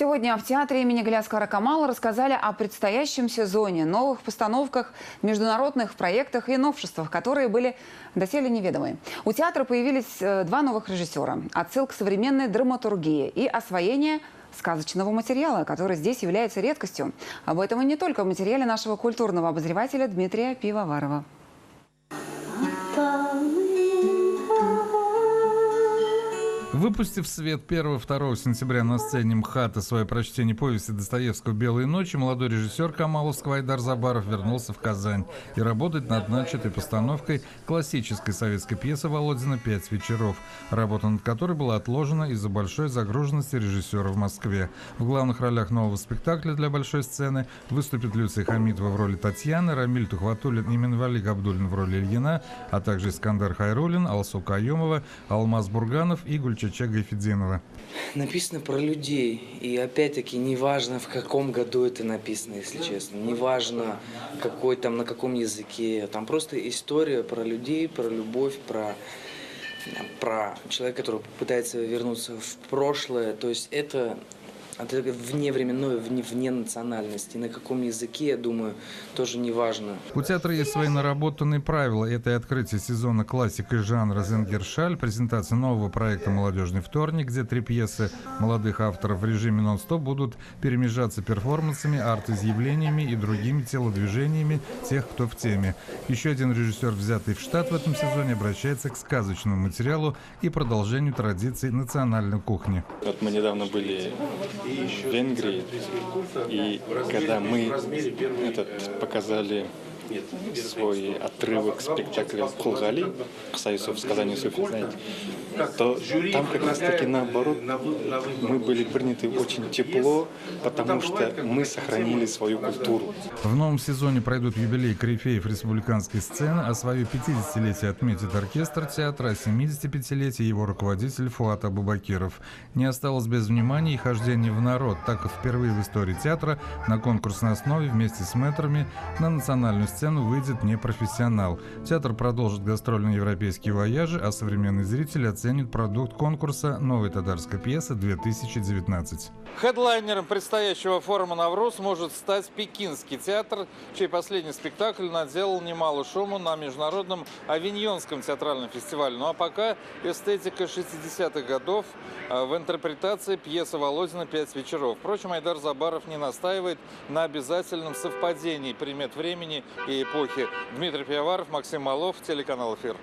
Сегодня в театре имени Галиаскара Камала рассказали о предстоящем сезоне, новых постановках, международных проектах и новшествах, которые были доселе неведомы. У театра появились два новых режиссера. Отсылка к современной драматургии и освоение сказочного материала, который здесь является редкостью. Об этом и не только в материале нашего культурного обозревателя Дмитрия Пивоварова. Выпустив в свет 1-2 сентября на сцене МХАТа свое прочтение повести Достоевского «Белые ночи», молодой режиссер камаловского Айдар Забаров вернулся в Казань и работает над начатой постановкой классической советской пьесы Володина «Пять вечеров», работа над которой была отложена из-за большой загруженности режиссера в Москве. В главных ролях нового спектакля для большой сцены выступят Люция Хамитова в роли Татьяны, Рамиль Тухватуллин и Минвали Габдуллин в роли Ильина, а также Искандер Хайруллин, Алсу Каюмова, Алмаз Бурганов и Гульчача Гайфетдинова. Написано про людей, и опять-таки неважно, в каком году это написано, если честно, неважно, какой там, на каком языке, там просто история про людей, про любовь, про человека, который пытается вернуться в прошлое, то есть это вневременное, вне национальности. На каком языке, я думаю, тоже не важно. У театра есть свои наработанные правила. Это и открытие сезона классики жанра «Зенгершаль», презентация нового проекта «Молодежный вторник», где 3 пьесы молодых авторов в режиме нон-стоп будут перемежаться перформансами, арт-изъявлениями и другими телодвижениями тех, кто в теме. Еще один режиссер, взятый в штат в этом сезоне, обращается к сказочному материалу и продолжению традиций национальной кухни. Вот мы недавно были в Венгрии, и когда мы показали свой отрывок спектакля «Кулгали», «Союзов сказания Софи», знаете, то там как раз таки наоборот мы были приняты очень тепло, потому что мы сохранили свою культуру. В новом сезоне пройдут юбилей корифеев республиканской сцены, а свое 50-летие отметит оркестр театра, а 75-летие его руководитель Фуат Абубакиров. Не осталось без внимания и хождение в народ, так как впервые в истории театра на конкурсной основе вместе с мэтрами на национальную сцену выйдет непрофессионал. Театр продолжит гастрольные европейские вояжи, а современные зрители оценят продукт конкурса «Новая татарская пьеса-2019». Хедлайнером предстоящего форума «Навруз» может стать Пекинский театр, чей последний спектакль наделал немало шума на международном Авиньонском театральном фестивале. Ну а пока эстетика 60-х годов в интерпретации пьесы Володина «Пять вечеров». Впрочем, Айдар Забаров не настаивает на обязательном совпадении примет времени и эпохи. Дмитрий Пивоваров, Максим Малов, телеканал «Эфир».